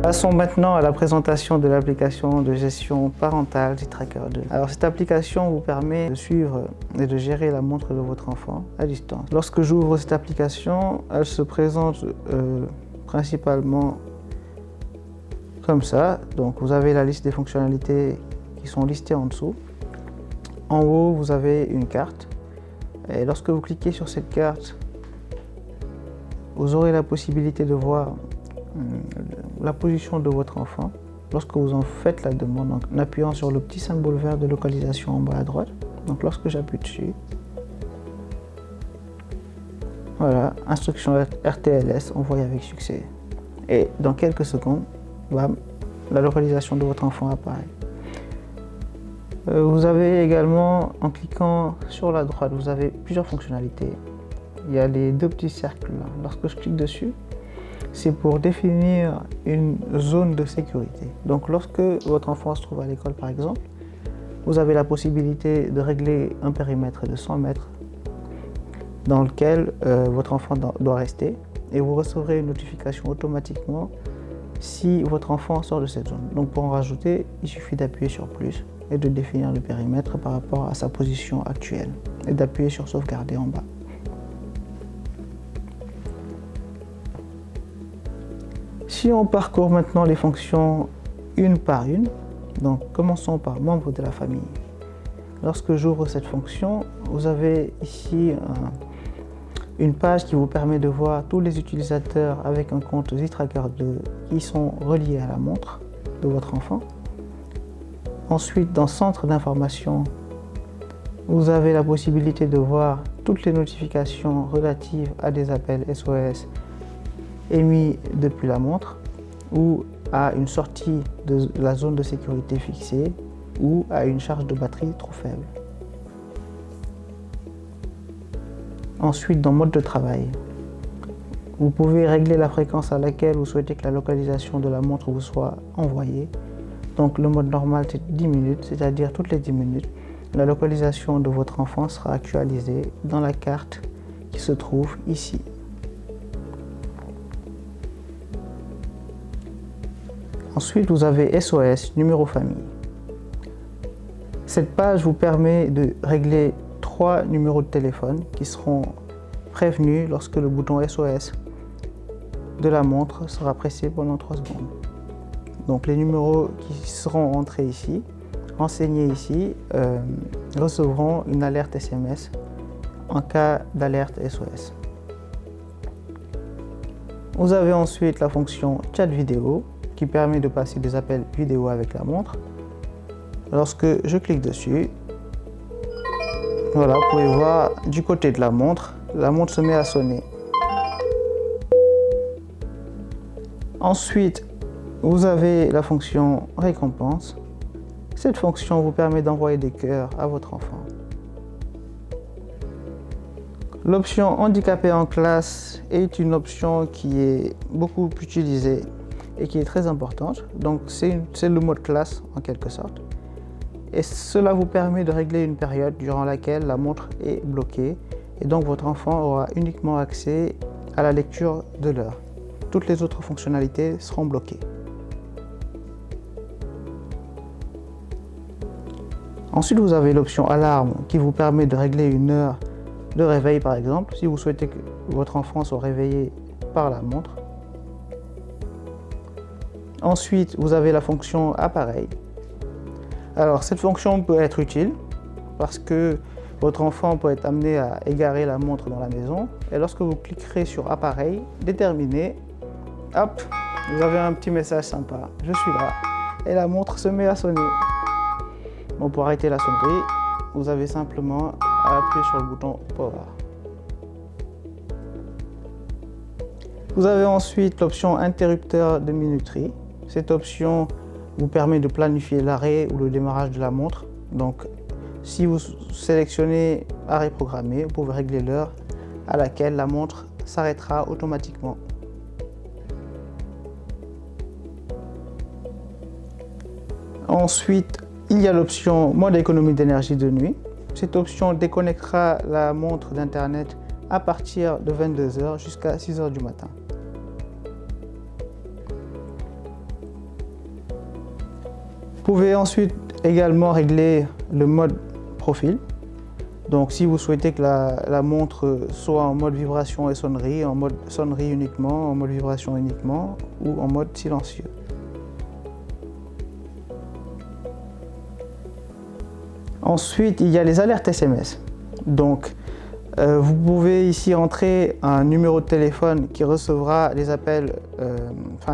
Passons maintenant à la présentation de l'application de gestion parentale Zitracker 2. Alors cette application vous permet de suivre et de gérer la montre de votre enfant à distance. Lorsque j'ouvre cette application, elle se présente principalement comme ça. Donc vous avez la liste des fonctionnalités qui sont listées en dessous. En haut, vous avez une carte. Et lorsque vous cliquez sur cette carte, vous aurez la possibilité de voir la position de votre enfant lorsque vous en faites la demande en appuyant sur le petit symbole vert de localisation en bas à droite. Donc lorsque j'appuie dessus, voilà, instruction RTLS envoyée avec succès. Et dans quelques secondes, bam, la localisation de votre enfant apparaît. Vous avez également, en cliquant sur la droite, vous avez plusieurs fonctionnalités. Il y a les deux petits cercles là. Lorsque je clique dessus, c'est pour définir une zone de sécurité. Donc lorsque votre enfant se trouve à l'école par exemple, vous avez la possibilité de régler un périmètre de 100 mètres dans lequel votre enfant doit rester et vous recevrez une notification automatiquement si votre enfant sort de cette zone. Donc pour en rajouter, il suffit d'appuyer sur plus et de définir le périmètre par rapport à sa position actuelle et d'appuyer sur sauvegarder en bas. Si on parcourt maintenant les fonctions une par une, donc commençons par membre de la famille. Lorsque j'ouvre cette fonction, vous avez ici une page qui vous permet de voir tous les utilisateurs avec un compte Zitracker 2 qui sont reliés à la montre de votre enfant. Ensuite, dans Centre d'information, vous avez la possibilité de voir toutes les notifications relatives à des appels SOS émis depuis la montre ou à une sortie de la zone de sécurité fixée ou à une charge de batterie trop faible. Ensuite, dans Mode de travail, vous pouvez régler la fréquence à laquelle vous souhaitez que la localisation de la montre vous soit envoyée. Donc le mode normal, c'est 10 minutes, c'est-à-dire toutes les 10 minutes, la localisation de votre enfant sera actualisée dans la carte qui se trouve ici. Ensuite, vous avez SOS, numéro famille. Cette page vous permet de régler 3 numéros de téléphone qui seront prévenus lorsque le bouton SOS de la montre sera pressé pendant 3 secondes. Donc les numéros qui seront entrés ici, renseignés ici, recevront une alerte SMS en cas d'alerte SOS. Vous avez ensuite la fonction chat vidéo qui permet de passer des appels vidéo avec la montre. Lorsque je clique dessus, voilà, vous pouvez voir du côté de la montre se met à sonner. Ensuite, vous avez la fonction récompense. Cette fonction vous permet d'envoyer des cœurs à votre enfant. L'option handicapé en classe est une option qui est beaucoup utilisée et qui est très importante. Donc c'est le mode classe en quelque sorte. Et cela vous permet de régler une période durant laquelle la montre est bloquée et donc votre enfant aura uniquement accès à la lecture de l'heure. Toutes les autres fonctionnalités seront bloquées. Ensuite, vous avez l'option alarme qui vous permet de régler une heure de réveil par exemple, si vous souhaitez que votre enfant soit réveillé par la montre. Ensuite, vous avez la fonction appareil. Alors, cette fonction peut être utile parce que votre enfant peut être amené à égarer la montre dans la maison. Et lorsque vous cliquerez sur appareil, déterminé, hop, vous avez un petit message sympa. Je suis là. Et la montre se met à sonner. Bon, pour arrêter la sonnerie, vous avez simplement à appuyer sur le bouton Power. Vous avez ensuite l'option interrupteur de minuterie. Cette option vous permet de planifier l'arrêt ou le démarrage de la montre. Donc, si vous sélectionnez arrêt programmé, vous pouvez régler l'heure à laquelle la montre s'arrêtera automatiquement. Ensuite, il y a l'option mode économie d'énergie de nuit. Cette option déconnectera la montre d'Internet à partir de 22 h jusqu'à 6 h du matin. pouvez ensuite également régler le mode profil. Donc si vous souhaitez que la montre soit en mode vibration et sonnerie, en mode sonnerie uniquement, en mode vibration uniquement ou en mode silencieux. Ensuite, il y a les alertes SMS. Donc vous pouvez ici entrer un numéro de téléphone qui recevra des appels,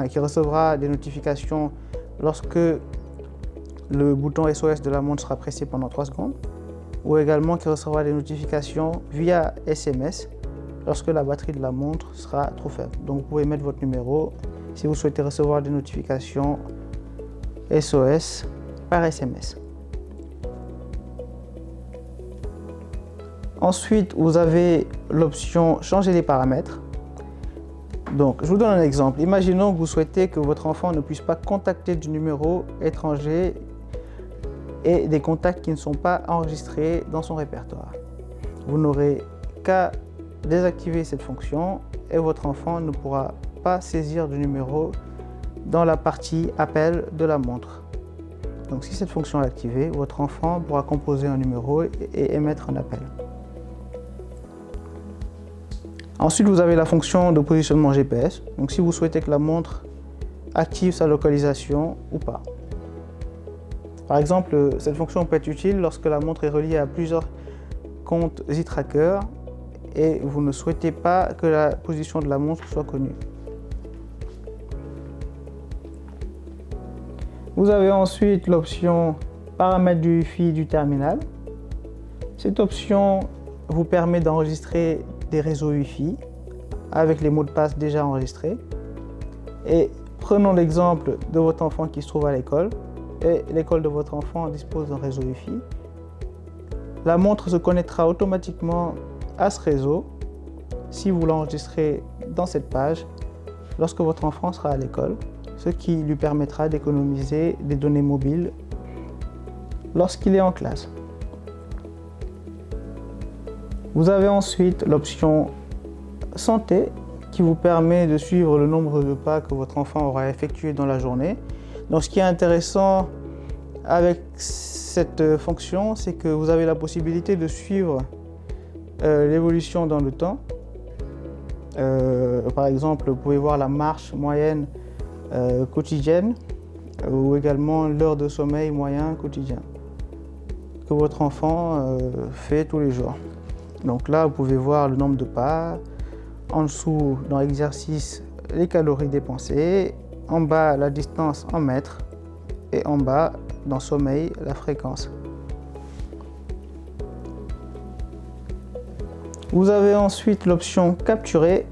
qui recevra des notifications lorsque le bouton SOS de la montre sera pressé pendant 3 secondes, ou également qui recevra des notifications via SMS lorsque la batterie de la montre sera trop faible. Donc vous pouvez mettre votre numéro si vous souhaitez recevoir des notifications SOS par SMS. Ensuite, vous avez l'option changer les paramètres. Donc, je vous donne un exemple. Imaginons que vous souhaitez que votre enfant ne puisse pas contacter du numéro étranger et des contacts qui ne sont pas enregistrés dans son répertoire. Vous n'aurez qu'à désactiver cette fonction et votre enfant ne pourra pas saisir du numéro dans la partie appel de la montre. Donc, si cette fonction est activée, votre enfant pourra composer un numéro et émettre un appel. Ensuite, vous avez la fonction de positionnement GPS. Donc, si vous souhaitez que la montre active sa localisation ou pas. Par exemple, cette fonction peut être utile lorsque la montre est reliée à plusieurs comptes Z-Tracker et vous ne souhaitez pas que la position de la montre soit connue. Vous avez ensuite l'option paramètres du Wi-Fi du terminal. Cette option vous permet d'enregistrer des réseaux Wi-Fi avec les mots de passe déjà enregistrés. Et prenons l'exemple de votre enfant qui se trouve à l'école et l'école de votre enfant dispose d'un réseau Wi-Fi. La montre se connectera automatiquement à ce réseau si vous l'enregistrez dans cette page lorsque votre enfant sera à l'école, ce qui lui permettra d'économiser des données mobiles lorsqu'il est en classe. Vous avez ensuite l'option santé qui vous permet de suivre le nombre de pas que votre enfant aura effectué dans la journée. Donc ce qui est intéressant avec cette fonction, c'est que vous avez la possibilité de suivre l'évolution dans le temps. Par exemple, vous pouvez voir la marche moyenne quotidienne ou également l'heure de sommeil moyen quotidien que votre enfant fait tous les jours. Donc là, vous pouvez voir le nombre de pas, en dessous dans l'exercice les calories dépensées, en bas la distance en mètres et en bas dans sommeil la fréquence. Vous avez ensuite l'option capturer.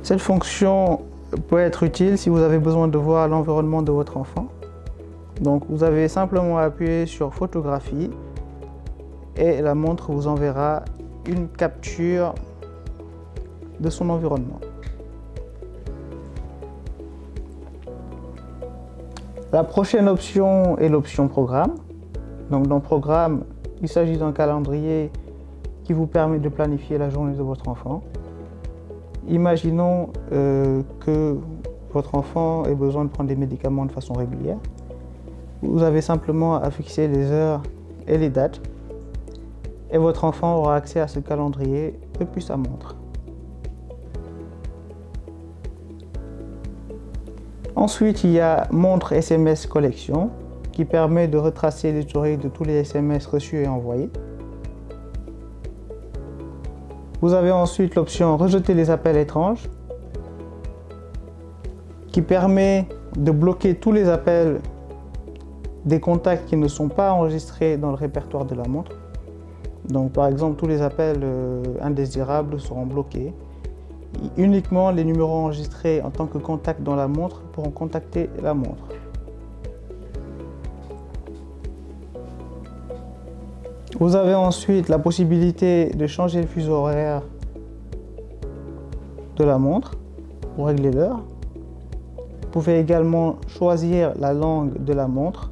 Cette fonction peut être utile si vous avez besoin de voir l'environnement de votre enfant. Donc vous avez simplement à appuyer sur photographie et la montre vous enverra une capture de son environnement. La prochaine option est l'option programme. Donc dans programme, il s'agit d'un calendrier qui vous permet de planifier la journée de votre enfant. Imaginons que votre enfant ait besoin de prendre des médicaments de façon régulière. Vous avez simplement à fixer les heures et les dates et votre enfant aura accès à ce calendrier depuis sa montre. Ensuite, il y a montre SMS collection qui permet de retracer l'historique de tous les SMS reçus et envoyés. Vous avez ensuite l'option rejeter les appels étranges qui permet de bloquer tous les appels des contacts qui ne sont pas enregistrés dans le répertoire de la montre. Donc par exemple, tous les appels indésirables seront bloqués. Uniquement les numéros enregistrés en tant que contact dans la montre pourront contacter la montre. Vous avez ensuite la possibilité de changer le fuseau horaire de la montre pour régler l'heure. Vous pouvez également choisir la langue de la montre.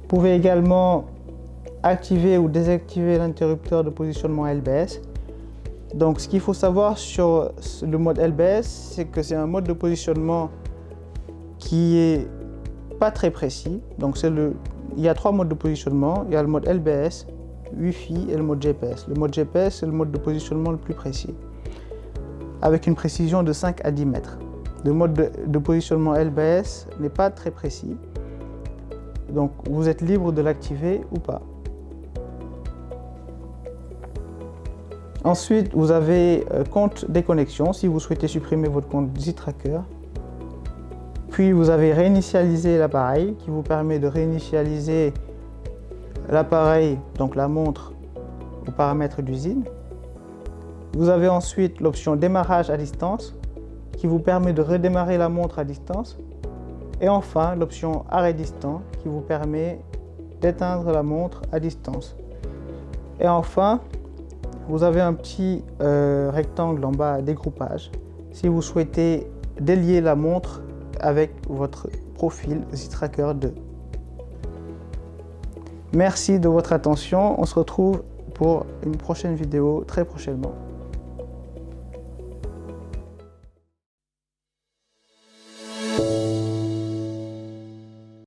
Vous pouvez également activer ou désactiver l'interrupteur de positionnement LBS. Donc ce qu'il faut savoir sur le mode LBS, c'est que c'est un mode de positionnement qui est pas très précis. Donc il y a 3 modes de positionnement. Il y a le mode LBS, Wi-Fi et le mode GPS. Le mode GPS, c'est le mode de positionnement le plus précis, avec une précision de 5 à 10 mètres. Le mode de positionnement LBS n'est pas très précis, donc vous êtes libre de l'activer ou pas. Ensuite, vous avez compte déconnexion si vous souhaitez supprimer votre compte ZTracker. Puis vous avez réinitialisé l'appareil qui vous permet de réinitialiser l'appareil, donc la montre, aux paramètres d'usine. Vous avez ensuite l'option démarrage à distance qui vous permet de redémarrer la montre à distance. Et enfin, l'option arrêt distant qui vous permet d'éteindre la montre à distance. Et enfin, vous avez un petit rectangle en bas dégroupage si vous souhaitez délier la montre avec votre profil ZTracker 2. Merci de votre attention. On se retrouve pour une prochaine vidéo très prochainement.